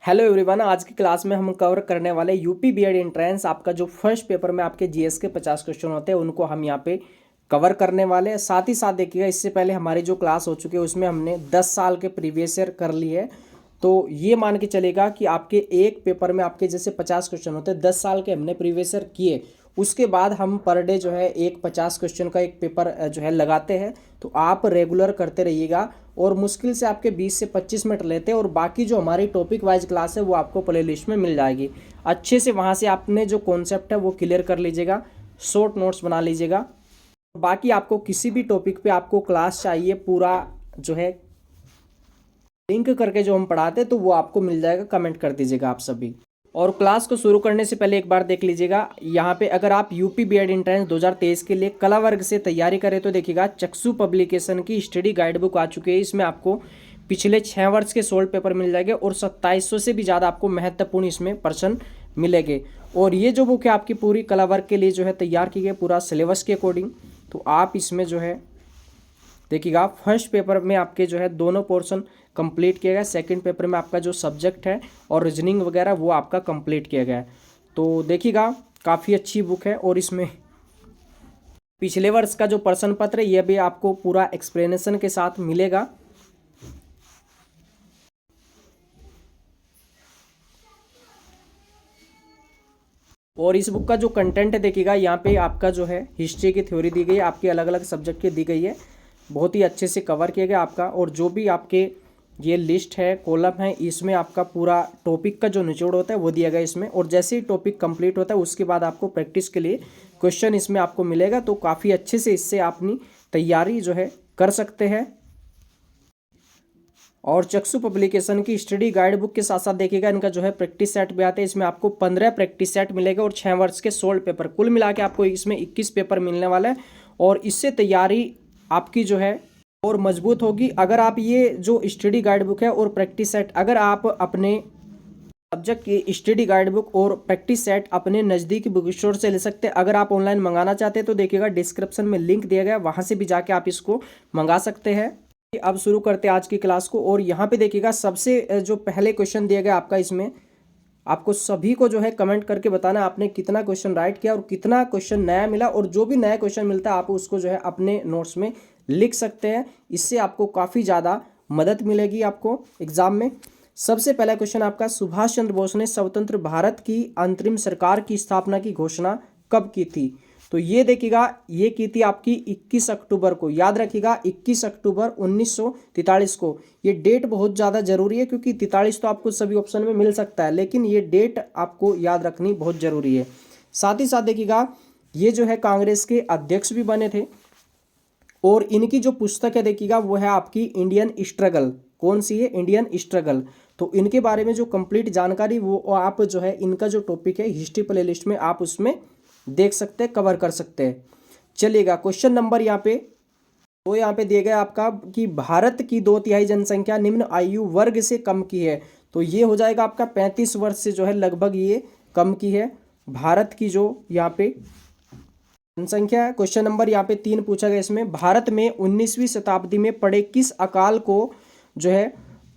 Hello everyone, आज की class में हम कवर करने वाले यूपी बीएड एंट्रेंस आपका जो फर्स्ट पेपर में आपके जीएस के 50 क्वेश्चन होते हैं उनको हम यहाँ पे कवर करने वाले हैं। साथ ही साथ देखिएगा, इससे पहले हमारी जो क्लास हो चुकी है उसमें हमने 10 साल के प्रीवियस ईयर कर लिए है। तो ये मान के चलेगा कि आपके एक पेपर में आपके जैसे 50 क्वेश्चन होते हैं, 10 साल के हमने प्रीवियस ईयर किए। उसके बाद हम पर डे जो है एक 50 क्वेश्चन का एक पेपर जो है लगाते हैं। तो आप रेगुलर करते रहिएगा और मुश्किल से आपके 20 से 25 मिनट लेते हैं और बाकी जो हमारी टॉपिक वाइज क्लास है वो आपको प्ले लिस्ट में मिल जाएगी। अच्छे से वहाँ से आपने जो कॉन्सेप्ट है वो क्लियर कर लीजिएगा, शॉर्ट नोट्स बना लीजिएगा। बाकी आपको किसी भी टॉपिक पे आपको क्लास चाहिए, पूरा जो है लिंक करके जो हम पढ़ाते हैं तो वो आपको मिल जाएगा, कमेंट कर दीजिएगा आप सभी। और क्लास को शुरू करने से पहले एक बार देख लीजिएगा, यहाँ पे अगर आप यूपी बीएड एंट्रेंस 2023 के लिए कला वर्ग से तैयारी करें तो देखिएगा चक्षु पब्लिकेशन की स्टडी गाइड बुक आ चुकी है। इसमें आपको पिछले 6 वर्ष के सोल्ड पेपर मिल जाएंगे और 2700 से भी ज़्यादा आपको महत्वपूर्ण इसमें प्रश्न मिलेंगे। और ये जो बुक है आपकी पूरी कला वर्ग के लिए जो है तैयार की गई, पूरा सिलेबस के अकॉर्डिंग। तो आप इसमें जो है देखिएगा, फर्स्ट पेपर में आपके जो है दोनों पोर्शन कंप्लीट किया गया, सेकंड पेपर में आपका जो सब्जेक्ट है और रीजनिंग वगैरह वो आपका कंप्लीट किया गया है। तो देखिएगा, काफ़ी अच्छी बुक है और इसमें पिछले वर्ष का जो प्रश्न पत्र है यह भी आपको पूरा एक्सप्लेनेशन के साथ मिलेगा। और इस बुक का जो कंटेंट है देखिएगा, यहाँ पे आपका जो है हिस्ट्री की थ्योरी दी गई है, आपके अलग अलग सब्जेक्ट की दी गई है, बहुत ही अच्छे से कवर किया गया आपका। और जो भी आपके ये लिस्ट है, कॉलम है, इसमें आपका पूरा टॉपिक का जो निचोड़ होता है वो दिया गया इसमें। और जैसे ही टॉपिक कंप्लीट होता है उसके बाद आपको प्रैक्टिस के लिए क्वेश्चन इसमें आपको मिलेगा। तो काफ़ी अच्छे से इससे अपनी तैयारी जो है कर सकते हैं। और चक्षु पब्लिकेशन की स्टडी गाइड बुक के साथ साथ देखिएगा, इनका जो है प्रैक्टिस सेट भी आता है। इसमें आपको 15 प्रैक्टिस सेट मिलेगा और 6 वर्ष के 16 पेपर, कुल मिला के आपको इसमें 21 पेपर मिलने वाला है। और इससे तैयारी आपकी जो है और मजबूत होगी। अगर आप ये जो स्टडी गाइड बुक है और प्रैक्टिस सेट, अगर आप अपने सब्जेक्ट की स्टडी गाइड बुक और प्रैक्टिस सेट अपने नज़दीकी बुक स्टोर से ले सकते हैं। अगर आप ऑनलाइन मंगाना चाहते हैं तो देखिएगा डिस्क्रिप्शन में लिंक दिया गया है, वहाँ से भी जाके आप इसको मंगा सकते हैं। अब शुरू करते हैं आज की क्लास को। और यहाँ पे देखिएगा, सबसे जो पहले क्वेश्चन दिया गया आपका, इसमें आपको सभी को जो है कमेंट करके बताना आपने कितना क्वेश्चन राइट किया और कितना क्वेश्चन नया मिला। और जो भी नया क्वेश्चन मिलता है आप उसको जो है अपने नोट्स में लिख सकते हैं। इससे आपको काफ़ी ज़्यादा मदद मिलेगी आपको एग्जाम में। सबसे पहला क्वेश्चन आपका, सुभाष चंद्र बोस ने स्वतंत्र भारत की अंतरिम सरकार की स्थापना की घोषणा कब की थी? तो ये देखिएगा, ये की थी आपकी 21 अक्टूबर को। याद रखिएगा, 21 अक्टूबर 1943 को। ये डेट बहुत ज़्यादा जरूरी है क्योंकि 43 तो आपको सभी ऑप्शन में मिल सकता है, लेकिन ये डेट आपको याद रखनी बहुत ज़रूरी है। साथ ही साथ देखिएगा, ये जो है कांग्रेस के अध्यक्ष भी बने थे। और इनकी जो पुस्तक है देखिएगा वो है आपकी इंडियन स्ट्रगल। कौन सी है? Indian struggle. तो इनके बारे में जो कंप्लीट जानकारी वो आप जो है, इनका जो टॉपिक है हिस्ट्री प्ले लिस्ट में आप उसमें देख सकते हैं, कवर कर सकते हैं। चलिएगा, क्वेश्चन नंबर यहाँ पे तो यहाँ पे दिया गया आपका कि भारत की 2/3 जनसंख्या निम्न आयु वर्ग से कम की है। तो ये हो जाएगा आपका 35 वर्ष से जो है लगभग ये कम की है भारत की जो यहाँ पे जनसंख्या। क्वेश्चन नंबर यहाँ पे 3 पूछा गया। इसमें भारत में 19वीं शताब्दी में पड़े किस अकाल को जो है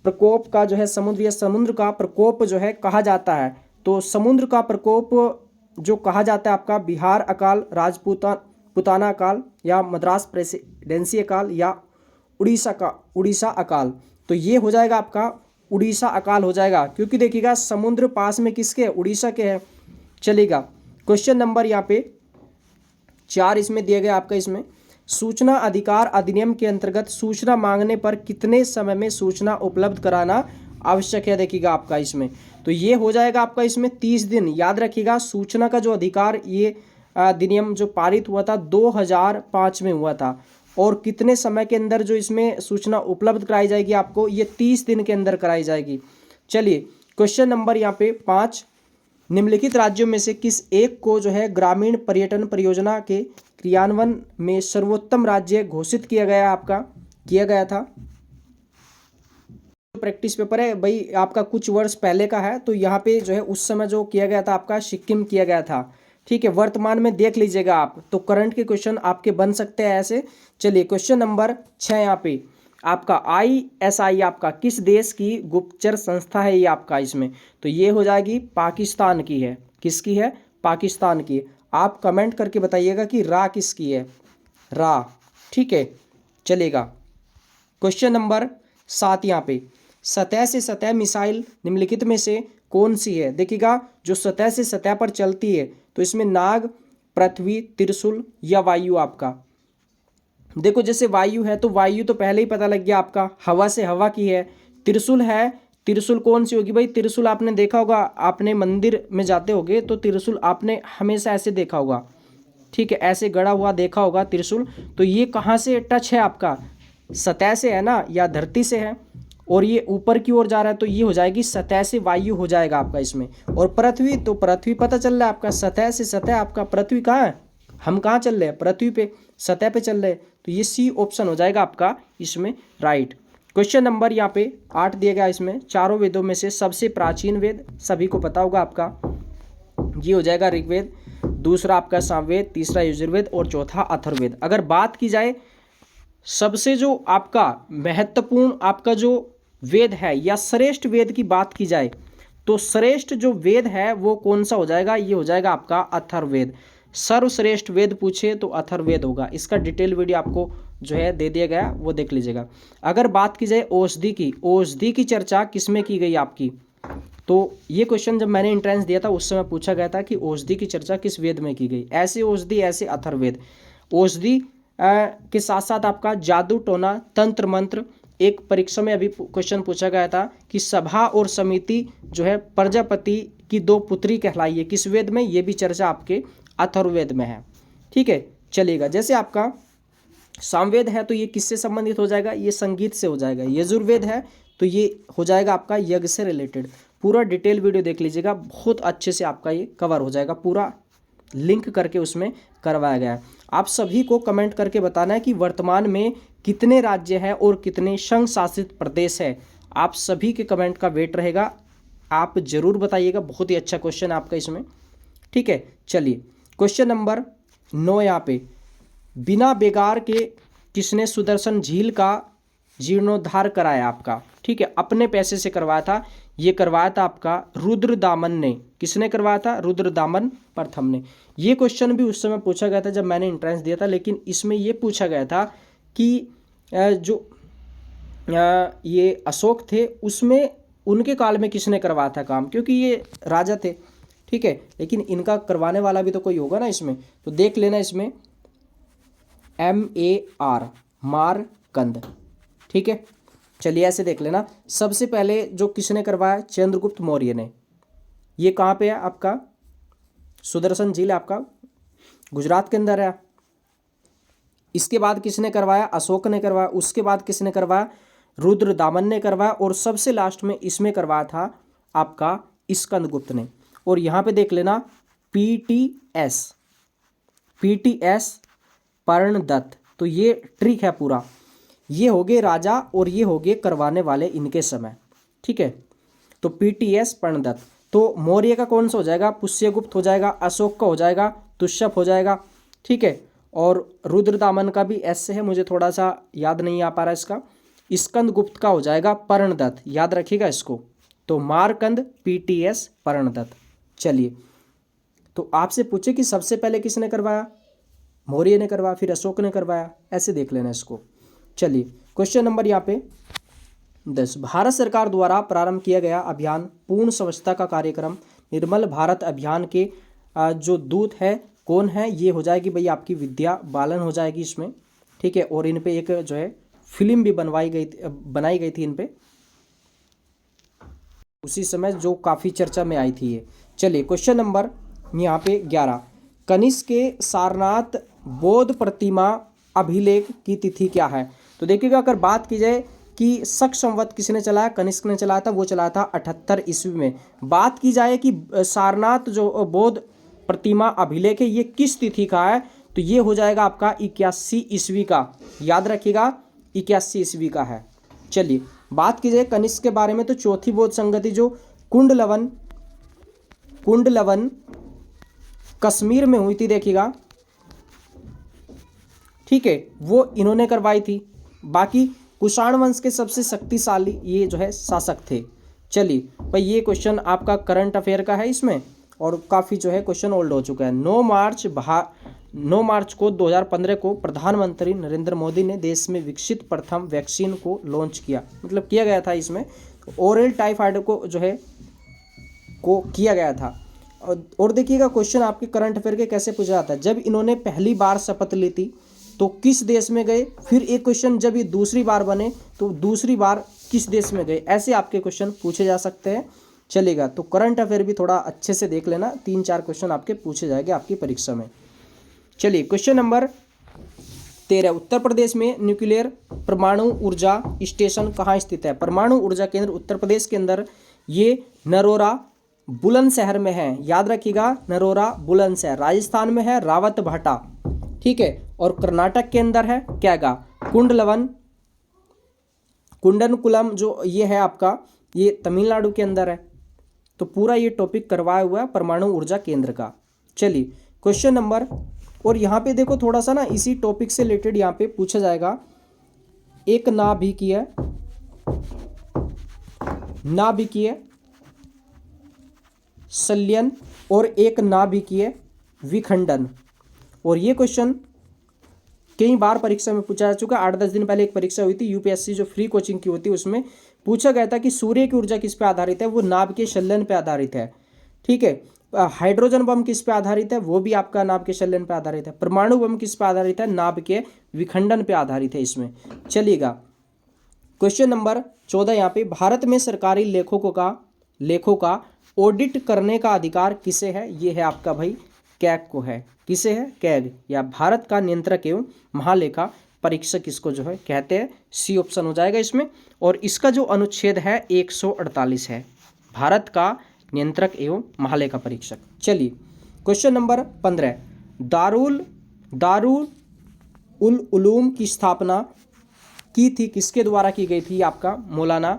प्रकोप का जो है समुद्र या समुद्र का प्रकोप जो है कहा जाता है? तो समुद्र का प्रकोप जो कहा जाता है आपका बिहार अकाल, पुताना अकाल, या मद्रास प्रेसिडेंसी अकाल, या उड़ीसा अकाल। तो ये हो जाएगा आपका उड़ीसा अकाल हो जाएगा, क्योंकि देखिएगा समुद्र पास में किसके है? उड़ीसा के है। चलेगा, क्वेश्चन नंबर यहाँ पे 4 इसमें दिया गया आपका। इसमें सूचना अधिकार अधिनियम के अंतर्गत सूचना मांगने पर कितने समय में सूचना उपलब्ध कराना आवश्यक है? देखिएगा आपका इसमें, तो ये हो जाएगा आपका इसमें 30 दिन। याद रखिएगा, सूचना का जो अधिकार ये अधिनियम जो पारित हुआ था 2005 में हुआ था। और कितने समय के अंदर जो इसमें सूचना उपलब्ध कराई जाएगी आपको? ये 30 दिन के अंदर कराई जाएगी। चलिए, क्वेश्चन नंबर यहाँ पे 5, निम्नलिखित राज्यों में से किस एक को जो है ग्रामीण पर्यटन परियोजना के क्रियान्वयन में सर्वोत्तम राज्य घोषित किया गया था? प्रैक्टिस पेपर है भाई आपका, कुछ वर्ष पहले का है। तो यहाँ पे जो है उस समय जो किया गया था आपका सिक्किम किया गया था। ठीक है, वर्तमान में देख लीजिएगा आप, तो करंट के क्वेश्चन आपके बन सकते हैं ऐसे। चलिए, क्वेश्चन नंबर 6 यहाँ पे, आपका ISI आपका किस देश की गुप्तचर संस्था है ये आपका इसमें, तो ये हो जाएगी पाकिस्तान की है। किसकी है? पाकिस्तान की। आप कमेंट करके बताइएगा कि रा किसकी है, रा। ठीक है, चलेगा। क्वेश्चन नंबर 7 यहाँ पे, सतह से सतह मिसाइल निम्नलिखित में से कौन सी है? देखिएगा, जो सतह से सतह पर चलती है तो इसमें नाग, पृथ्वी, त्रिशूल या वायु आपका। देखो जैसे वायु है तो वायु तो पहले ही पता लग गया आपका, हवा से हवा की है। त्रिशूल है, त्रिशूल कौन सी होगी भाई? त्रिशूल आपने देखा होगा, आपने मंदिर में जाते होगे तो त्रिशूल आपने हमेशा ऐसे देखा होगा। ठीक है, ऐसे गड़ा हुआ देखा होगा त्रिशूल। तो ये कहाँ से टच है आपका? सतह से है ना, या धरती से है, और ये ऊपर की ओर जा रहा है तो ये हो जाएगी सतह से वायु हो जाएगा आपका इसमें। और पृथ्वी, तो पृथ्वी पता चल रहा है आपका, सतह से सतह आपका। पृथ्वी कहाँ है? हम कहाँ चल रहे हैं? पृथ्वी पे, सतह पे चल रहे हैं। तो ये सी ऑप्शन हो जाएगा आपका इसमें राइट। क्वेश्चन नंबर यहाँ पे 8 दिया गया, इसमें चारों वेदों में से सबसे प्राचीन वेद सभी को पता होगा आपका, ये हो जाएगा ऋग्वेद, दूसरा आपका सामवेद, तीसरा यजुर्वेद और चौथा अथर्ववेद। अगर बात की जाए सबसे जो आपका महत्वपूर्ण आपका जो वेद है या श्रेष्ठ वेद की बात की जाए तो श्रेष्ठ जो वेद है वो कौन सा हो जाएगा? ये हो जाएगा आपका अथर्ववेद। सर्वश्रेष्ठ वेद पूछे तो अथर्ववेद होगा। इसका डिटेल वीडियो आपको जो है दे दिया गया, वो देख लीजिएगा। अगर बात की जाए औषधि की, औषधि की चर्चा किसमें की गई आपकी? तो ये क्वेश्चन जब मैंने एंट्रेंस दिया था उस समय पूछा गया था कि औषधि की चर्चा किस वेद में की गई। ऐसे औषधि, ऐसे अथर्ववेद। औषधि के साथ साथ आपका जादू टोना, तंत्र मंत्र। एक परीक्षा में अभी क्वेश्चन पूछा गया था कि सभा और समिति जो है प्रजापति की 2 पुत्री कहलाई है, किस वेद में? ये भी चर्चा आपके अथर्ववेद में है। ठीक है, चलेगा। जैसे आपका सामवेद है तो ये किससे संबंधित हो जाएगा? ये संगीत से हो जाएगा। यजुर्वेद है तो ये हो जाएगा आपका यज्ञ से रिलेटेड। पूरा डिटेल वीडियो देख लीजिएगा, बहुत अच्छे से आपका ये कवर हो जाएगा, पूरा लिंक करके उसमें करवाया गया है। आप सभी को कमेंट करके बताना है कि वर्तमान में कितने राज्य हैं और कितने संघ शासित प्रदेश है। आप सभी के कमेंट का वेट रहेगा, आप जरूर बताइएगा। बहुत ही अच्छा क्वेश्चन आपका इसमें। ठीक है, चलिए क्वेश्चन नंबर 9 यहाँ पे, बिना बेगार के किसने सुदर्शन झील का जीर्णोद्धार कराया आपका? ठीक है, अपने पैसे से करवाया था। ये करवाया था आपका रुद्रदामन ने। किसने करवाया था? रुद्रदामन प्रथम ने। ये क्वेश्चन भी उस समय पूछा गया था जब मैंने एंट्रेंस दिया था, लेकिन इसमें ये पूछा गया था कि जो ये अशोक थे उसमें उनके काल में किसने करवाया था काम, क्योंकि ये राजा थे। ठीक है, लेकिन इनका करवाने वाला भी तो कोई होगा ना इसमें, तो देख लेना इसमें MAR, मारकंद। ठीक है, चलिए ऐसे देख लेना। सबसे पहले जो किसने करवाया? चंद्रगुप्त मौर्य ने। ये कहाँ पे है आपका? सुदर्शन झील आपका गुजरात के अंदर है। इसके बाद किसने करवाया? अशोक ने करवाया। उसके बाद किसने करवाया? रुद्रदामन ने करवाया। और सबसे लास्ट में इसमें करवाया था आपका स्कंदगुप्त ने। और यहाँ पे देख लेना PTS पर्णदत्त। तो ये ट्रिक है पूरा। ये हो गए राजा और ये हो गए करवाने वाले इनके समय। ठीक है, तो PTS पर्णदत्त। तो मौर्य का कौन सा हो जाएगा? पुष्यगुप्त हो जाएगा। अशोक का हो जाएगा तुष्यप हो जाएगा। ठीक है, और रुद्रदामन का भी एस से है, मुझे थोड़ा सा याद नहीं आ पा रहा इसका। स्कंदगुप्त का हो जाएगा पर्णदत्त, याद रखिएगा इसको। तो मारकंद, PTS, पर्णदत्त। चलिए, तो आपसे पूछे कि सबसे पहले किसने करवाया? मौर्य ने करवाया, फिर अशोक ने करवाया, ऐसे देख लेना इसको। चलिए क्वेश्चन नंबर यहाँ पे 10, भारत सरकार द्वारा प्रारंभ किया गया अभियान पूर्ण स्वच्छता का कार्यक्रम निर्मल भारत अभियान के जो दूत है कौन है? ये हो जाएगी भाई आपकी विद्या बालन हो जाएगी इसमें। ठीक है, और इन पे एक जो है फिल्म भी बनाई गई थी इन पे उसी समय, जो काफ़ी चर्चा में आई थी ये। चलिए क्वेश्चन नंबर यहाँ पे 11, कनिष्क के सारनाथ बौद्ध प्रतिमा अभिलेख की तिथि क्या है? तो देखिएगा, अगर बात की जाए कि शक संवत किसने चलाया? कनिष्क ने चलाया था, वो चलाया था 78 ईस्वी में। बात की जाए कि सारनाथ जो बौद्ध प्रतिमा अभिलेख है ये किस तिथि का है? तो ये हो जाएगा आपका 81 ईस्वी का, याद रखिएगा 81 ईस्वी का है। चलिए बात की जाए कनिष्क के बारे में तो चौथी बौद्ध संगति जो कुंडलवन कश्मीर में हुई थी, देखिएगा। ठीक है, वो इन्होंने करवाई थी। बाकी कुषाण वंश के सबसे शक्तिशाली ये जो है शासक थे। चलिए भाई ये क्वेश्चन आपका करंट अफेयर का है इसमें, और काफ़ी जो है क्वेश्चन ओल्ड हो चुका है। 9 मार्च को 2015 को प्रधानमंत्री नरेंद्र मोदी ने देश में विकसित प्रथम वैक्सीन को लॉन्च किया, मतलब किया गया था इसमें ओरल टाइफाइड को जो है को किया गया था। और देखिएगा क्वेश्चन आपके करंट अफेयर के कैसे पूछा जाता है। जब इन्होंने पहली बार शपथ ली थी तो किस देश में गए, फिर एक क्वेश्चन जब ये दूसरी बार बने तो दूसरी बार किस देश में गए, ऐसे आपके क्वेश्चन पूछे जा सकते हैं। चलेगा, तो करंट अफेयर भी थोड़ा अच्छे से देख लेना, 3-4 क्वेश्चन आपके पूछे जाएंगे आपकी परीक्षा में। चलिए क्वेश्चन नंबर 13, उत्तर प्रदेश में न्यूक्लियर परमाणु ऊर्जा स्टेशन कहाँ स्थित है। परमाणु ऊर्जा केंद्र उत्तर प्रदेश के अंदर ये नरोरा बुलंदशहर में है, याद रखिएगा नरोरा बुलंदशहर। राजस्थान में है रावतभाटा, ठीक है, और कर्नाटक के अंदर है कैगा। कुंडनकुलम जो ये है आपका, ये तमिलनाडु के अंदर है। तो पूरा ये टॉपिक करवाया हुआ है परमाणु ऊर्जा केंद्र का। चलिए क्वेश्चन नंबर, और यहाँ पे देखो थोड़ा सा ना इसी टॉपिक से रिलेटेड यहाँ पे पूछा जाएगा। एक नाभिकीय संलयन और एक नाभिकीय विखंडन, और ये क्वेश्चन कई बार परीक्षा में पूछा जा चुका है। 8-10 दिन पहले एक परीक्षा हुई थी यूपीएससी जो फ्री कोचिंग की होती है, उसमें पूछा गया था कि सूर्य की ऊर्जा किस पे आधारित है, वो नाभिकीय संलयन पे आधारित है, ठीक है। हाइड्रोजन बम किस पे आधारित है, वो भी आपका नाभिकीय संलयन पे आधारित है। परमाणु बम किस पे आधारित है, नाभिकीय विखंडन पे आधारित है इसमें। चलिएगा क्वेश्चन नंबर 14 यहाँ पे, भारत में सरकारी लेखों का ऑडिट करने का अधिकार किसे है। ये है आपका भाई कैग को है। किसे है, कैग, या भारत का नियंत्रक एवं महालेखा परीक्षक इसको जो है कहते हैं। सी ऑप्शन हो जाएगा इसमें। और इसका जो अनुच्छेद है 148 है, भारत का नियंत्रक एवं महालेखा परीक्षक। चलिए क्वेश्चन नंबर 15, दारुल उलूम की स्थापना की थी किसके द्वारा की गई थी। आपका मौलाना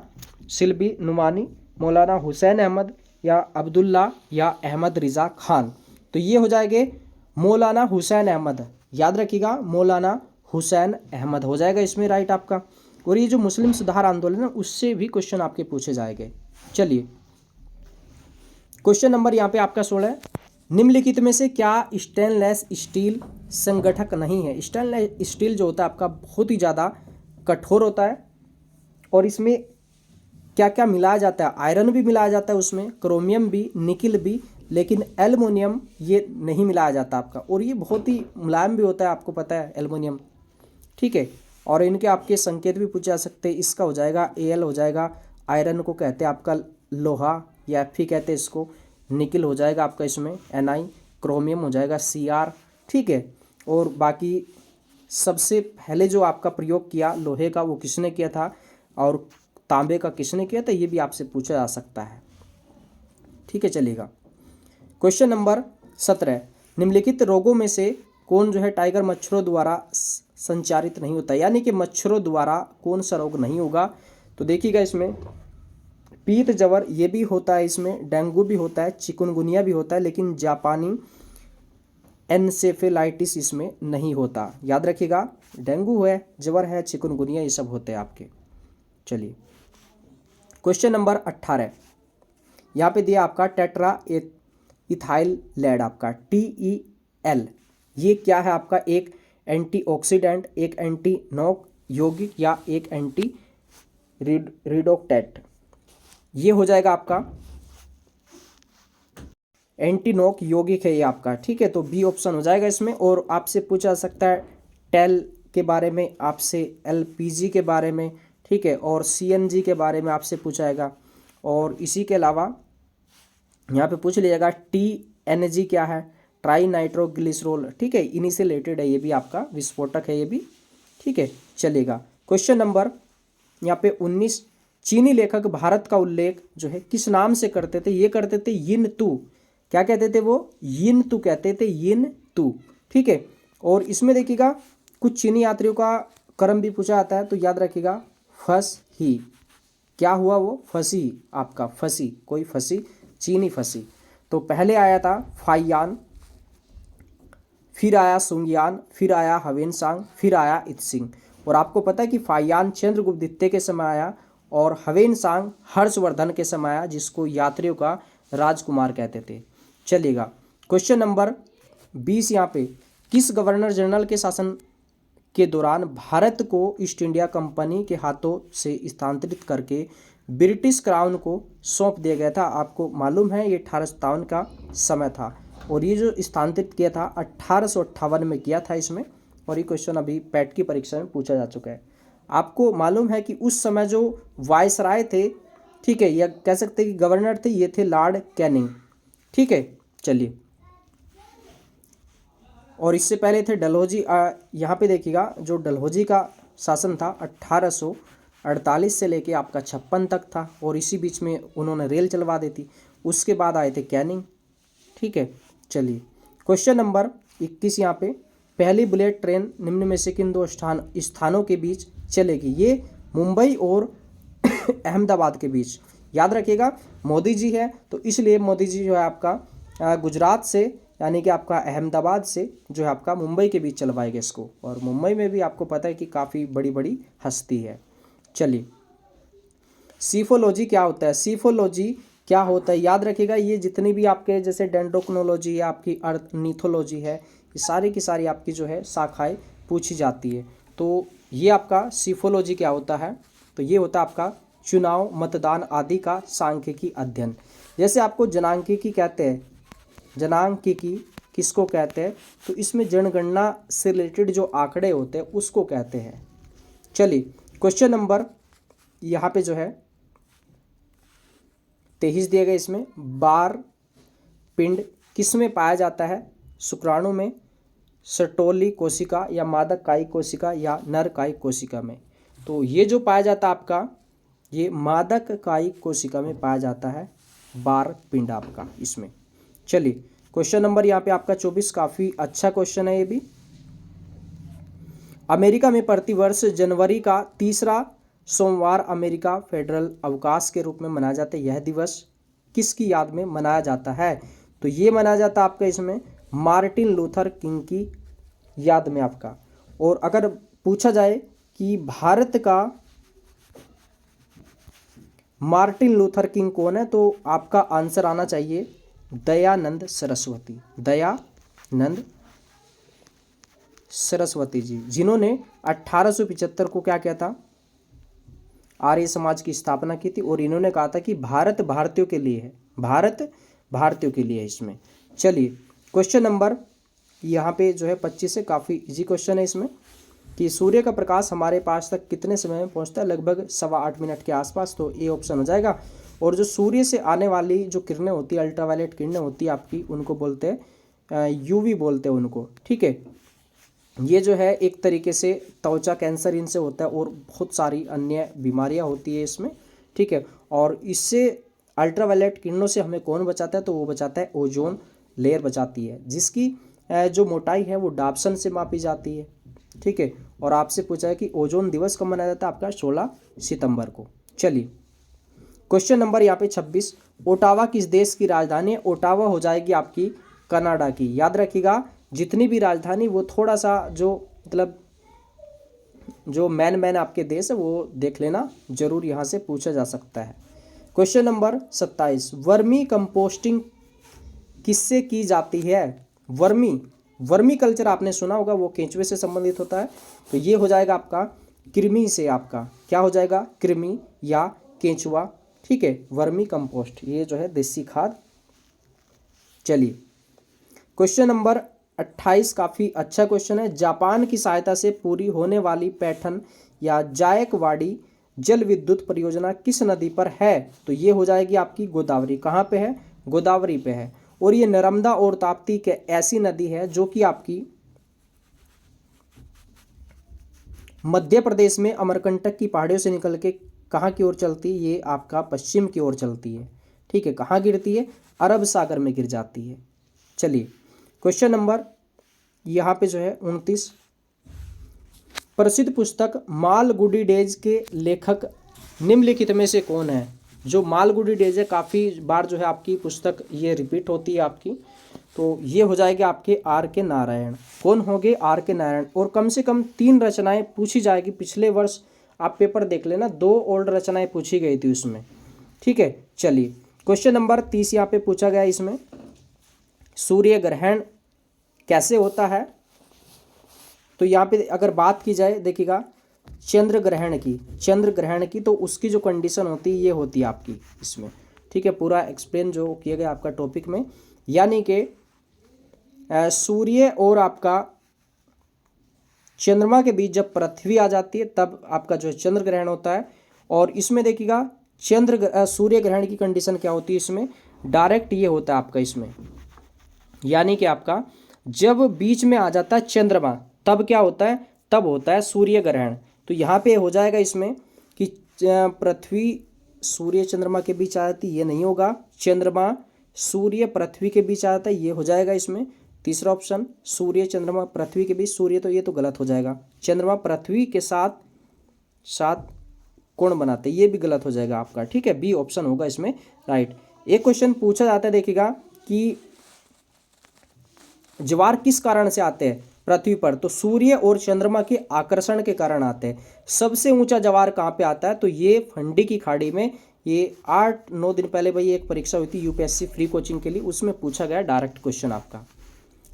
सिल्बी नुमानी, मौलाना हुसैन अहमद, या अब्दुल्ला या अहमद रिजा खान। तो ये हो जाएंगे मौलाना हुसैन अहमद, याद रखिएगा मौलाना हुसैन अहमद हो जाएगा इसमें राइट आपका। और ये जो मुस्लिम सुधार आंदोलन है उससे भी क्वेश्चन आपके पूछे जाएंगे। चलिए क्वेश्चन नंबर यहाँ पे आपका 16, निम्नलिखित में से क्या स्टेनलेस स्टील संगठक नहीं है। स्टेनलेस स्टील जो होता है आपका बहुत ही ज़्यादा कठोर होता है, और इसमें क्या क्या मिलाया जाता है, आयरन भी मिलाया जाता है उसमें, क्रोमियम भी, निकिल भी, लेकिन एल्युमिनियम ये नहीं मिलाया जाता आपका। और ये बहुत ही मुलायम भी होता है, आपको पता है एल्युमिनियम, ठीक है। और इनके आपके संकेत भी पूछे जा सकते हैं। इसका हो जाएगा Al हो जाएगा, आयरन को कहते हैं आपका लोहा या Fe कहते हैं इसको, निकिल हो जाएगा आपका इसमें Ni, क्रोमियम हो जाएगा Cr, ठीक है। और बाकी सबसे पहले जो आपका प्रयोग किया लोहे का वो किसने किया था, और तांबे का किसने किया था, ये भी आपसे पूछा जा सकता है, ठीक है। चलेगा क्वेश्चन नंबर 17, निम्नलिखित रोगों में से कौन जो है टाइगर मच्छरों द्वारा संचारित नहीं होता, यानी कि मच्छरों द्वारा कौन सा रोग नहीं होगा। तो देखिएगा इसमें पीत जवर ये भी होता है, इसमें डेंगू भी होता है, चिकुनगुनिया भी होता है, लेकिन जापानी एनसेफेलाइटिस इसमें नहीं होता। याद रखिएगा डेंगू है, जवर है, चिकुनगुनिया ये सब होते हैं आपके। चलिए क्वेश्चन नंबर 18, यहाँ पे दिया आपका टेट्रा इथाइल लेड आपका TEL, ये क्या है आपका, एक एंटीऑक्सीडेंट, एक एंटी नॉक यौगिक, या एक एंटी रिडोक्टेट। ये हो जाएगा आपका एंटी नॉक यौगिक है ये आपका, ठीक है। तो बी ऑप्शन हो जाएगा इसमें। और आपसे पूछा सकता है टेल के बारे में, आपसे LPG के बारे में, ठीक है, और CNG के बारे में आपसे पूछाएगा। और इसी के अलावा यहाँ पे पूछ लीजिएगा TNG क्या है, ट्राई नाइट्रोग्लिसरॉल, ठीक है, इन्हीं से रिलेटेड है, ये भी आपका विस्फोटक है ये भी, ठीक है। चलेगा क्वेश्चन नंबर यहाँ पे 19, चीनी लेखक भारत का उल्लेख जो है किस नाम से करते थे। ये करते थे यिन तू, क्या कहते थे वो, यिन तू कहते थे, यिन तू, ठीक है। और इसमें देखिएगा कुछ चीनी यात्रियों का कर्म भी पूछा जाता है, तो याद रखिएगा फंस ही, क्या हुआ वो, फंसी, आपका फंसी, कोई फंसी, चीनी फंसी। तो पहले आया था फाइयान, फिर आया सुंगयान, फिर आया हवेनसांग, फिर आया इत्सिंग। और आपको पता है कि फाहियान चंद्रगुप्त द्वितीय के समय आया और ह्वेनसांग हर्षवर्धन के समय आया, जिसको यात्रियों का राजकुमार कहते थे। चलिएगा क्वेश्चन नंबर 20 यहाँ पे, किस गवर्नर जनरल के शासन के दौरान भारत को ईस्ट इंडिया कंपनी के हाथों से स्थानांतरित करके ब्रिटिश क्राउन को सौंप दिया गया था? आपको मालूम है ये 1857 का समय था, और ये जो स्थानांतरित किया था 1858 में किया था इसमें। और ये क्वेश्चन अभी पैट की परीक्षा में पूछा जा चुका है। आपको मालूम है कि उस समय जो वायसराय थे, ठीक है, या कह सकते हैं कि गवर्नर थे, ये थे लॉर्ड कैनिंग। ठीक है, चलिए। और इससे पहले थे डलहौजी। यहाँ पे देखिएगा जो डलहौजी का शासन था 1848 से लेके आपका 56 तक था, और इसी बीच में उन्होंने रेल चलवा दी थी। उसके बाद आए थे कैनिंग। ठीक है, चलिए क्वेश्चन नंबर 21 यहाँ पे, पहली बुलेट ट्रेन निम्न में से किन दो स्थानों के बीच चलेगी? ये मुंबई और अहमदाबाद के बीच। याद रखिएगा मोदी जी है, तो इसलिए मोदी जी जो है आपका गुजरात से, यानी कि आपका अहमदाबाद से जो है आपका मुंबई के बीच चलवाएगा इसको। और मुंबई में भी आपको पता है कि काफ़ी बड़ी बड़ी हस्ती है। चलिए, सीफोलॉजी क्या होता है? सीफोलॉजी क्या होता है याद रखिएगा, ये जितनी भी आपके जैसे डेंड्रोक्रोलॉजी है, आपकी अर्निथोलॉजी है, ये सारी की सारी आपकी जो है शाखाएं पूछी जाती है। तो ये आपका सीफोलॉजी क्या होता है? तो ये होता है आपका चुनाव, मतदान आदि का सांख्यिकी अध्ययन। जैसे आपको जनांकिकी कहते हैं, जनांकिकी किसको कहते हैं? तो इसमें जनगणना से रिलेटेड जो आंकड़े होते हैं उसको कहते हैं। चलिए क्वेश्चन नंबर यहाँ पे जो है 23 दिया गया, इसमें बार पिंड किस में पाया जाता है? शुक्राणु में, सर्टोली कोशिका, या मादक कायिक कोशिका, या नर कायिक कोशिका में? तो ये जो पाया जाता है आपका, ये मादक कायिक कोशिका में पाया जाता है बार पिंड आपका इसमें। चलिए क्वेश्चन नंबर यहाँ पे आपका 24, काफ़ी अच्छा क्वेश्चन है ये भी। अमेरिका में प्रतिवर्ष जनवरी का तीसरा सोमवार अमेरिका फेडरल अवकाश के रूप में मनाया जाता है। यह दिवस किसकी याद में मनाया जाता है? तो ये मनाया जाता है आपका इसमें मार्टिन लूथर किंग की याद में आपका। और अगर पूछा जाए कि भारत का मार्टिन लूथर किंग कौन है, तो आपका आंसर आना चाहिए दयानंद सरस्वती। दयानंद सरस्वती जी, जिन्होंने 1875 को क्या किया था? आर्य समाज की स्थापना की थी। और इन्होंने कहा था कि भारत भारतीयों के लिए है, भारत भारतीयों के लिए है इसमें। चलिए क्वेश्चन नंबर यहाँ पे जो है 25 से काफ़ी इजी क्वेश्चन है इसमें, कि सूर्य का प्रकाश हमारे पास तक कितने समय में पहुँचता है? लगभग 8.25 मिनट के आसपास। तो ए ऑप्शन हो जाएगा। और जो सूर्य से आने वाली जो किरणें होती है, अल्ट्रावायलेट किरणें होती है आपकी, उनको बोलते हैं यूवी बोलते हैं उनको। ठीक है, ये जो है एक तरीके से त्वचा कैंसर इनसे होता है, और बहुत सारी अन्य बीमारियां होती है इसमें। ठीक है, और इससे अल्ट्रावायलेट किरणों से हमें कौन बचाता है? तो वो बचाता है ओजोन लेयर बचाती है, जिसकी जो मोटाई है वो डाप्सन से मापी जाती है। ठीक है, और आपसे पूछा है कि ओजोन दिवस कब मनाया जाता है? आपका 16 सितंबर को। चलिए क्वेश्चन नंबर यहाँ पे 26, ओटावा किस देश की राजधानी है? ओटावा हो जाएगी आपकी कनाडा की। याद रखिएगा जितनी भी राजधानी वो थोड़ा सा जो मतलब जो मैन आपके देश है वो देख लेना जरूर, यहाँ से पूछा जा सकता है। क्वेश्चन नंबर 27, वर्मी कंपोस्टिंग किससे की जाती है? वर्मी कल्चर आपने सुना होगा, वो केंचुए से संबंधित होता है। तो ये हो जाएगा आपका कृमि से, आपका क्या हो जाएगा? कृमि या केंचुआ। ठीक है, वर्मी कंपोस्ट ये जो है देसी खाद। चलिए क्वेश्चन नंबर 28 काफ़ी अच्छा क्वेश्चन है, जापान की सहायता से पूरी होने वाली पैठन या जायकवाड़ी जल विद्युत परियोजना किस नदी पर है? तो ये हो जाएगी आपकी गोदावरी। कहाँ पे है? गोदावरी पे है। और ये नर्मदा और ताप्ती के ऐसी नदी है जो कि आपकी मध्य प्रदेश में अमरकंटक की पहाड़ियों से निकल के कहाँ की ओर चलती है? ये आपका पश्चिम की ओर चलती है। ठीक है, कहाँ गिरती है? अरब सागर में गिर जाती है। चलिए क्वेश्चन नंबर यहाँ पे जो है 29, प्रसिद्ध पुस्तक मालगुडी डेज के लेखक निम्नलिखित में से कौन है? जो मालगुडी डेज है, काफ़ी बार जो है आपकी पुस्तक ये रिपीट होती है आपकी। तो ये हो जाएगा आपके आर के नारायण। कौन हो गए? आर के नारायण। और कम से कम 3 रचनाएं पूछी जाएगी। पिछले वर्ष आप पेपर देख लेना, 2 ओल्ड रचनाएं पूछी गई थी उसमें। ठीक है, चलिए क्वेश्चन नंबर 30 यहाँ पे पूछा गया। इसमें सूर्य ग्रहण कैसे होता है? तो यहाँ पे अगर बात की जाए, देखिएगा चंद्र ग्रहण की तो उसकी जो कंडीशन होती है ये होती है आपकी इसमें। ठीक है, पूरा एक्सप्लेन जो किया गया आपका टॉपिक में, यानी कि सूर्य और आपका चंद्रमा के बीच जब पृथ्वी आ जाती है तब आपका जो है चंद्र ग्रहण होता है। और इसमें देखिएगा सूर्य ग्रहण की कंडीशन क्या होती है इसमें? डायरेक्ट ये होता है आपका इसमें, यानी कि आपका जब बीच में आ जाता है चंद्रमा तब क्या होता है? तब होता है सूर्य ग्रहण। तो यहाँ पे हो जाएगा इसमें कि पृथ्वी सूर्य चंद्रमा के बीच आ जाती, ये नहीं होगा। चंद्रमा सूर्य पृथ्वी के बीच आ जाता है, ये हो जाएगा इसमें। तीसरा ऑप्शन सूर्य चंद्रमा पृथ्वी के बीच, सूर्य तो ये तो गलत हो जाएगा। चंद्रमा पृथ्वी के साथ कोण बनाते, ये भी गलत हो जाएगा आपका। ठीक है, बी ऑप्शन होगा इसमें राइट। एक क्वेश्चन पूछा जाता है, देखिएगा कि ज्वार किस कारण से आते हैं पृथ्वी पर? तो सूर्य और चंद्रमा के आकर्षण के कारण आते हैं। सबसे ऊंचा ज्वार कहाँ पे आता है? तो ये फंडी की खाड़ी में। ये 8-9 दिन पहले भाई एक परीक्षा हुई थी यूपीएससी फ्री कोचिंग के लिए, उसमें पूछा गया डायरेक्ट क्वेश्चन आपका।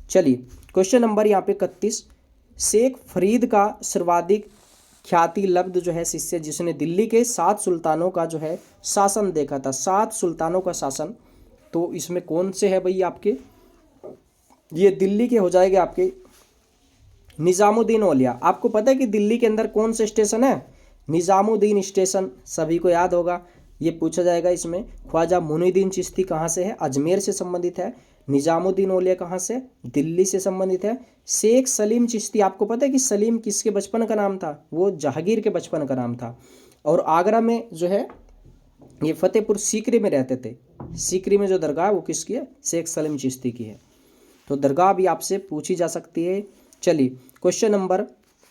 चलिए क्वेश्चन नंबर यहाँ पे 31, शेख फरीद का सर्वाधिक ख्याति लब्ध जो है शिष्य जिसने दिल्ली के 7 सुल्तानों का जो है शासन देखा था, 7 सुल्तानों का शासन, तो इसमें कौन से है भाई आपके? ये दिल्ली के हो जाएंगे आपके निज़ामुद्दीन औलिया। आपको पता है कि दिल्ली के अंदर कौन से स्टेशन है? निज़ामुद्दीन स्टेशन, सभी को याद होगा। ये पूछा जाएगा इसमें। ख्वाजा मुइनुद्दीन चिश्ती कहाँ से है? अजमेर से संबंधित है। निज़ामुद्दीन औलिया कहाँ से? दिल्ली से संबंधित है। शेख सलीम चिश्ती, आपको पता है कि सलीम किसके बचपन का नाम था? वो जहांगीर के बचपन का नाम था। और आगरा में जो है ये फतेहपुर सीकरी में रहते थे। सीकरी में जो दरगाह है वो किसकी है? शेख सलीम चिश्ती की है। तो दरगाह भी आपसे पूछी जा सकती है। चलिए क्वेश्चन नंबर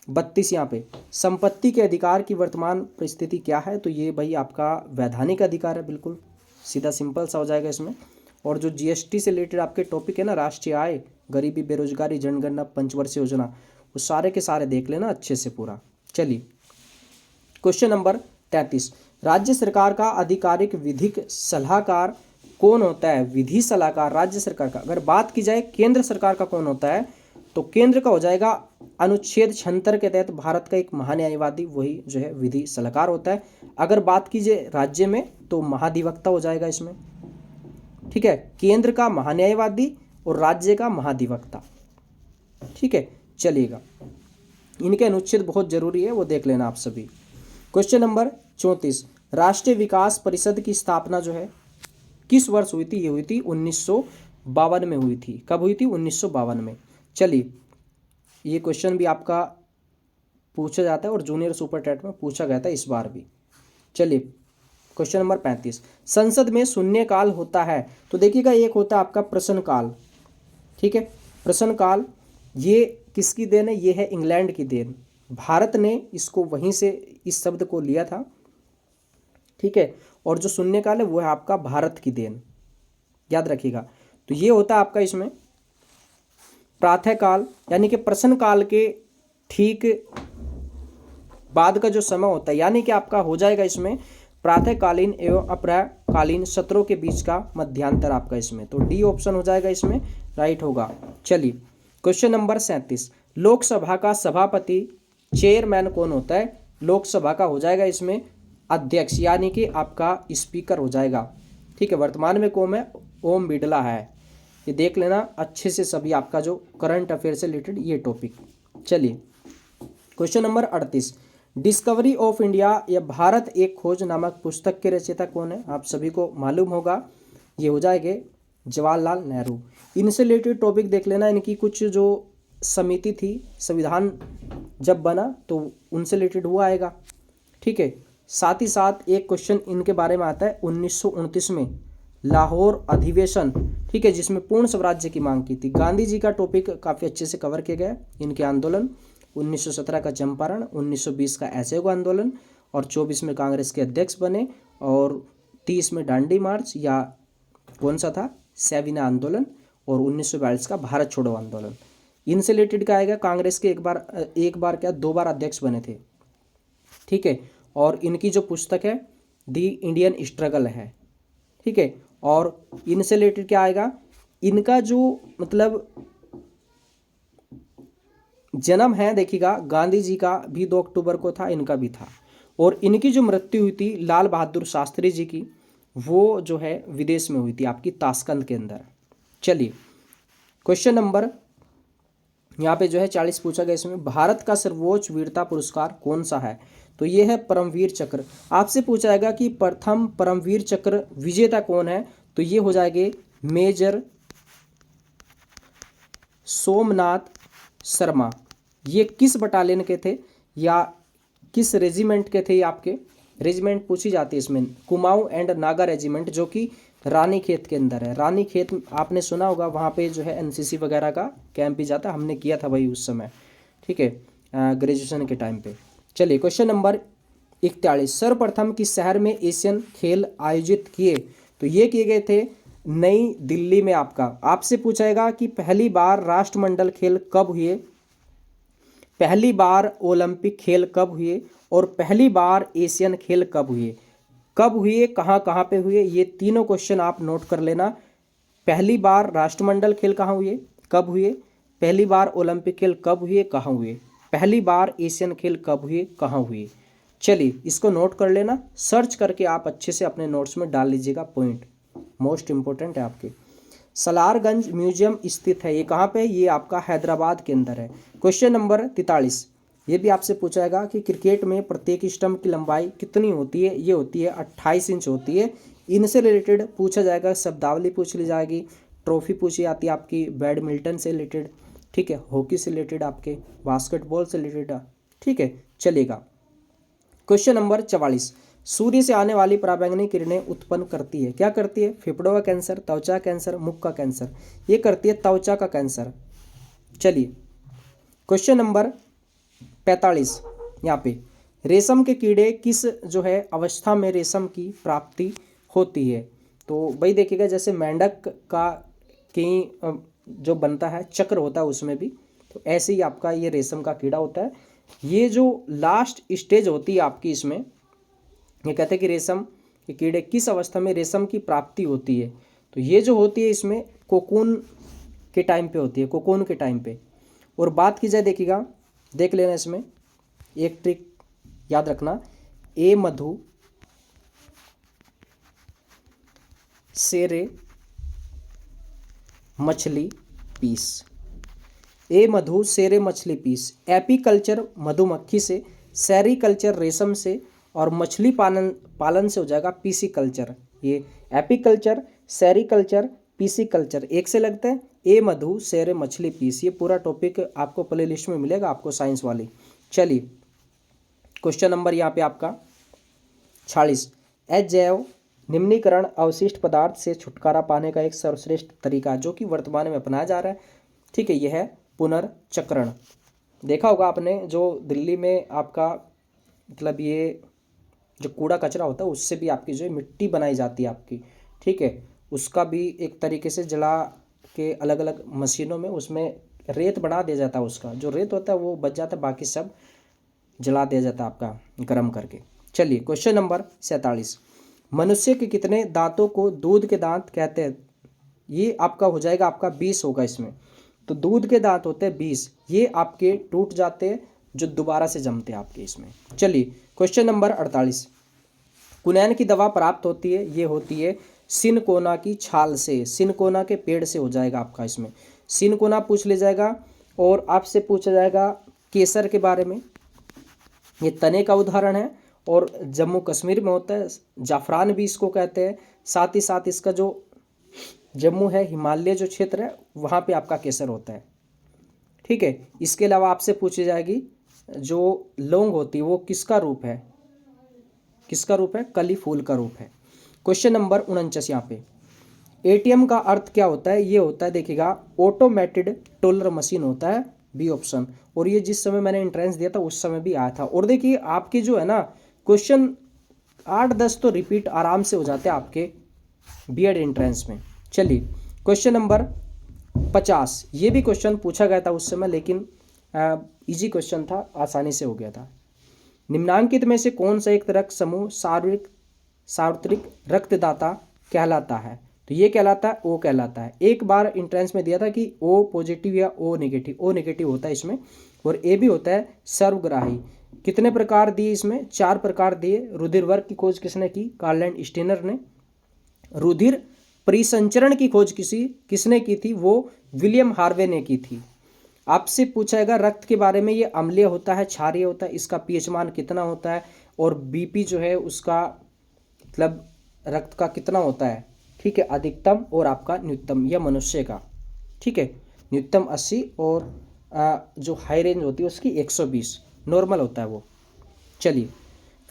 32 यहाँ पे, संपत्ति के अधिकार की वर्तमान परिस्थिति क्या है? तो ये भाई आपका वैधानिक अधिकार है, बिल्कुल सीधा सिंपल सा हो जाएगा इसमें। और जो जीएसटी से रिलेटेड आपके टॉपिक है ना, राष्ट्रीय आय, गरीबी, बेरोजगारी, जनगणना, पंचवर्षीय योजना, वो सारे के सारे देख लेना अच्छे से पूरा। चलिए क्वेश्चन नंबर 33, राज्य सरकार का आधिकारिक विधिक सलाहकार कौन होता है? विधि सलाहकार राज्य सरकार का। अगर बात की जाए केंद्र सरकार का कौन होता है, तो केंद्र का हो जाएगा अनुच्छेद 76 के तहत भारत का एक महान्यायवादी, वही जो है विधि सलाहकार होता है। अगर बात कीजिए राज्य में तो महाधिवक्ता हो जाएगा इसमें। ठीक है, केंद्र का महान्यायवादी और राज्य का महाधिवक्ता। ठीक है, चलिएगा इनके अनुच्छेद बहुत जरूरी है, वो देख लेना आप सभी। क्वेश्चन नंबर 34, राष्ट्रीय विकास परिषद की स्थापना जो है किस वर्ष हुई थी? ये हुई थी 1952 में हुई थी। कब हुई थी? 1952 में। चलिए ये क्वेश्चन भी आपका पूछा जाता है और जूनियर सुपर टेट में पूछा गया था इस बार भी। चलिए क्वेश्चन नंबर 35, संसद में शून्यकाल होता है? तो देखिएगा एक होता है आपका प्रश्नकाल। ठीक है, प्रश्नकाल ये किसकी देन है? ये है इंग्लैंड की देन। भारत ने इसको वहीं से इस शब्द को लिया था। ठीक है, और जो शून्यकाल है वो है आपका भारत की देन, याद रखिएगा। तो ये होता है आपका इसमें प्रातःकाल, यानी कि प्रश्नकाल के ठीक बाद का जो समय होता है, यानी कि आपका हो जाएगा इसमें प्रातःकालीन एवं अप्रकालीन सत्रों के बीच का मध्यांतर आपका इसमें। तो डी ऑप्शन हो जाएगा इसमें राइट होगा। चलिए क्वेश्चन नंबर 37, लोकसभा का सभापति चेयरमैन कौन होता है? लोकसभा का हो जाएगा इसमें अध्यक्ष, यानी कि आपका स्पीकर हो जाएगा। ठीक है, वर्तमान में कौन है? ओम बिड़ला है। ये देख लेना अच्छे से सभी आपका जो करंट अफेयर से रिलेटेड ये टॉपिक। चलिए question number 38, discovery of India या भारत एक खोज नामक पुस्तक के रचयिता कौन है? आप सभी को मालूम होगा, ये हो जाएंगे जवाहरलाल नेहरू। इनसे रिलेटेड टॉपिक देख लेना। इनकी कुछ जो समिति थी, संविधान जब बना तो उनसे रिलेटेड हुआ आएगा। ठीक है, साथ ही साथ एक क्वेश्चन इनके बारे में आता है 1929 में लाहौर अधिवेशन, ठीक है, जिसमें पूर्ण स्वराज्य की मांग की थी। गांधी जी का टॉपिक काफ़ी अच्छे से कवर किया गया। इनके आंदोलन 1917 का चंपारण, 1920 का असहयोग आंदोलन, और 24 में कांग्रेस के अध्यक्ष बने, और 30 में डांडी मार्च या कौन सा था, सविना आंदोलन, और 1942 का भारत छोड़ो आंदोलन। इनसे रिलेटेड क्या आएगा, कांग्रेस के एक बार क्या 2 बार अध्यक्ष बने थे, ठीक है। और इनकी जो पुस्तक है दी इंडियन स्ट्रगल है, ठीक है। और इनसे रिलेटेड क्या आएगा, इनका जो मतलब जन्म है देखिएगा, गांधी जी का भी 2 अक्टूबर को था, इनका भी था। और इनकी जो मृत्यु हुई थी लाल बहादुर शास्त्री जी की, वो जो है विदेश में हुई थी, आपकी ताशकंद के अंदर। चलिए क्वेश्चन नंबर यहाँ पे जो है 40 पूछा गया, इसमें भारत का सर्वोच्च वीरता पुरस्कार कौन सा है, तो ये है परमवीर चक्र। आपसे पूछा जाएगा कि प्रथम परमवीर चक्र विजेता कौन है, तो ये हो जाएंगे मेजर सोमनाथ शर्मा। ये किस बटालियन के थे या किस रेजिमेंट के थे, ये आपके रेजिमेंट पूछी जाती है इसमें, कुमाऊं एंड नागा रेजिमेंट, जो कि रानीखेत के अंदर है। रानीखेत आपने सुना होगा, वहाँ पे जो है एनसीसी वगैरह का कैंप भी जाता है, हमने किया था भाई उस समय, ठीक है, ग्रेजुएशन के टाइम पे। चलिए क्वेश्चन नंबर 41, सर्वप्रथम किस शहर में एशियन खेल आयोजित किए, तो ये किए गए थे नई दिल्ली में। आपसे पूछाएगा कि पहली बार राष्ट्रमंडल खेल कब हुए, पहली बार ओलंपिक खेल कब हुए, और पहली बार एशियन खेल कब हुए, कब हुए, कहाँ कहाँ पे हुए, ये तीनों क्वेश्चन आप नोट कर लेना। पहली बार राष्ट्रमंडल खेल कहाँ हुए, कब हुए, पहली बार ओलंपिक खेल कब हुए, कहाँ हुए, पहली बार एशियन खेल कब हुए, कहाँ हुए। चलिए इसको नोट कर लेना, सर्च करके आप अच्छे से अपने नोट्स में डाल लीजिएगा, पॉइंट मोस्ट इंपॉर्टेंट है आपके। सलारगंज म्यूजियम स्थित है, ये कहाँ पे है, ये आपका हैदराबाद के अंदर है। क्वेश्चन नंबर 43, ये भी आपसे पूछाएगा कि क्रिकेट में प्रत्येक स्टंप की लंबाई कितनी होती है, ये होती है 28 इंच होती है। इनसे रिलेटेड पूछा जाएगा, शब्दावली पूछ ली जाएगी, ट्रॉफी पूछी जाती है आपकी बैडमिंटन से रिलेटेड, ठीक है, हॉकी से रिलेटेड, आपके बास्केटबॉल से रिलेटेड, ठीक है, चलेगा। क्वेश्चन नंबर 44, सूर्य से आने वाली पराबैंगनी किरणें उत्पन्न करती है, क्या करती है, फेफड़ों का कैंसर, त्वचा कैंसर, मुख का कैंसर, ये करती है त्वचा का कैंसर। चलिए क्वेश्चन नंबर 45, यहाँ पे रेशम के कीड़े किस जो है अवस्था में रेशम की प्राप्ति होती है, तो भाई देखिएगा जैसे मेंढक का कहीं जो बनता है चक्र होता है उसमें भी, तो ऐसे ही आपका ये रेशम का कीड़ा होता है। ये जो लास्ट स्टेज होती है आपकी इसमें, ये कहते हैं कि रेशम के कीड़े किस अवस्था में रेशम की प्राप्ति होती है, तो ये जो होती है इसमें कोकून के टाइम पे होती है, कोकून के टाइम पे। और बात की जाए देखिएगा, देख लेना इसमें एक ट्रिक याद रखना, ए मधु सेरे मछली पीस, ए मधु सेरे मछली पीस। एपीकल्चर मधुमक्खी से, सेरीकल्चर रेशम से, और मछली पालन से हो जाएगा पीसी कल्चर। ये एपीकल्चर, सेरीकल्चर, पीसी कल्चर एक से लगता है, ए मधु सेरे मछली पीस। ये पूरा टॉपिक आपको प्ले लिस्ट में मिलेगा आपको, साइंस वाली। चलिए क्वेश्चन नंबर यहाँ पे आपका 46, अजैव निम्नीकरण अवशिष्ट पदार्थ से छुटकारा पाने का एक सर्वश्रेष्ठ तरीका जो कि वर्तमान में अपनाया जा रहा है, ठीक है, यह है पुनर्चक्रण। देखा होगा आपने, जो दिल्ली में आपका मतलब ये जो कूड़ा कचरा होता है उससे भी आपकी जो है मिट्टी बनाई जाती है आपकी, ठीक है, उसका भी एक तरीके से जला के अलग अलग मशीनों में उसमें रेत बना दिया जाता है, उसका जो रेत होता है वो बच जाता है, बाकी सब जला दिया जाता है आपका गर्म करके। चलिए क्वेश्चन नंबर 47, मनुष्य के कितने दांतों को दूध के दांत कहते हैं, ये आपका हो जाएगा, आपका 20 होगा इसमें। तो दूध के दांत होते हैं 20, ये आपके टूट जाते हैं जो दोबारा से जमते हैं आपके इसमें। चलिए क्वेश्चन नंबर 48, कुनैन की दवा प्राप्त होती है, ये होती है सिनकोना की छाल से, सिनकोना के पेड़ से हो जाएगा आपका इसमें, सिनकोना पूछ ले जाएगा। और आपसे पूछा जाएगा केसर के बारे में, ये तने का उदाहरण है और जम्मू कश्मीर में होता है, जाफरान भी इसको कहते हैं। साथ ही साथ इसका जो जम्मू है, हिमालय जो क्षेत्र है, वहाँ पे आपका केसर होता है, ठीक है। इसके अलावा आपसे पूछी जाएगी जो लौंग होती है वो किसका रूप है, किसका रूप है, कली फूल का रूप है। क्वेश्चन नंबर 49, यहाँ पे एटीएम का अर्थ क्या होता है, ये होता है देखिएगा ऑटोमेटेड टेलर मशीन होता है, बी ऑप्शन। और ये जिस समय मैंने एंट्रेंस दिया था उस समय भी आया था। और देखिए आपकी जो है ना क्वेश्चन 8-10 तो रिपीट आराम से हो जाते हैं आपके बीएड एंट्रेंस में। चलिए क्वेश्चन नंबर 50, ये भी क्वेश्चन पूछा गया था उस समय, लेकिन इजी क्वेश्चन था, आसानी से हो गया था। निम्नांकित में से कौन सा एक रक्त समूह सार्वत्रिक रक्तदाता कहलाता है? तो ये कहलाता है ओ कहलाता है। एक बार इंट्रेंस में दिया था कि ओ पॉजिटिव या ओ नेगेटिव होता है इसमें, और ए भी होता है सर्वग्राही। कितने प्रकार दिए इसमें? 4 प्रकार दिए। रुधिर वर्ग की खोज किसने की? कार्ल एंड स्टेनर ने। रुधिर परिसंचरण की खोज किसने की थी? वो विलियम हार्वे ने की थी। आपसे पूछाएगा रक्त के बारे में, ये अम्लीय होता है, क्षारीय होता है, इसका पीएच मान कितना होता है, और बीपी जो है उसका मतलब रक्त का कितना होता है, ठीक है, अधिकतम और आपका न्यूनतम, यह मनुष्य का, ठीक है, न्यूनतम 80 और जो हाई रेंज होती है उसकी 120, नॉर्मल होता है वो। चलिए,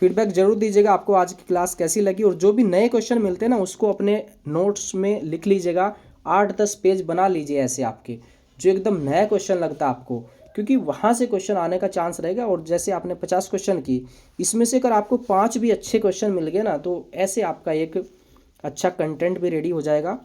फीडबैक जरूर दीजिएगा आपको आज की क्लास कैसी लगी, और जो भी नए क्वेश्चन मिलते हैं ना उसको अपने नोट्स में लिख लीजिएगा, 8-10 पेज बना लीजिए ऐसे आपके, जो एकदम नया क्वेश्चन लगता है आपको, क्योंकि वहाँ से क्वेश्चन आने का चांस रहेगा। और जैसे आपने 50 क्वेश्चन की, इसमें से अगर आपको 5 भी अच्छे क्वेश्चन मिल गए ना, तो ऐसे आपका एक अच्छा कंटेंट भी रेडी हो जाएगा।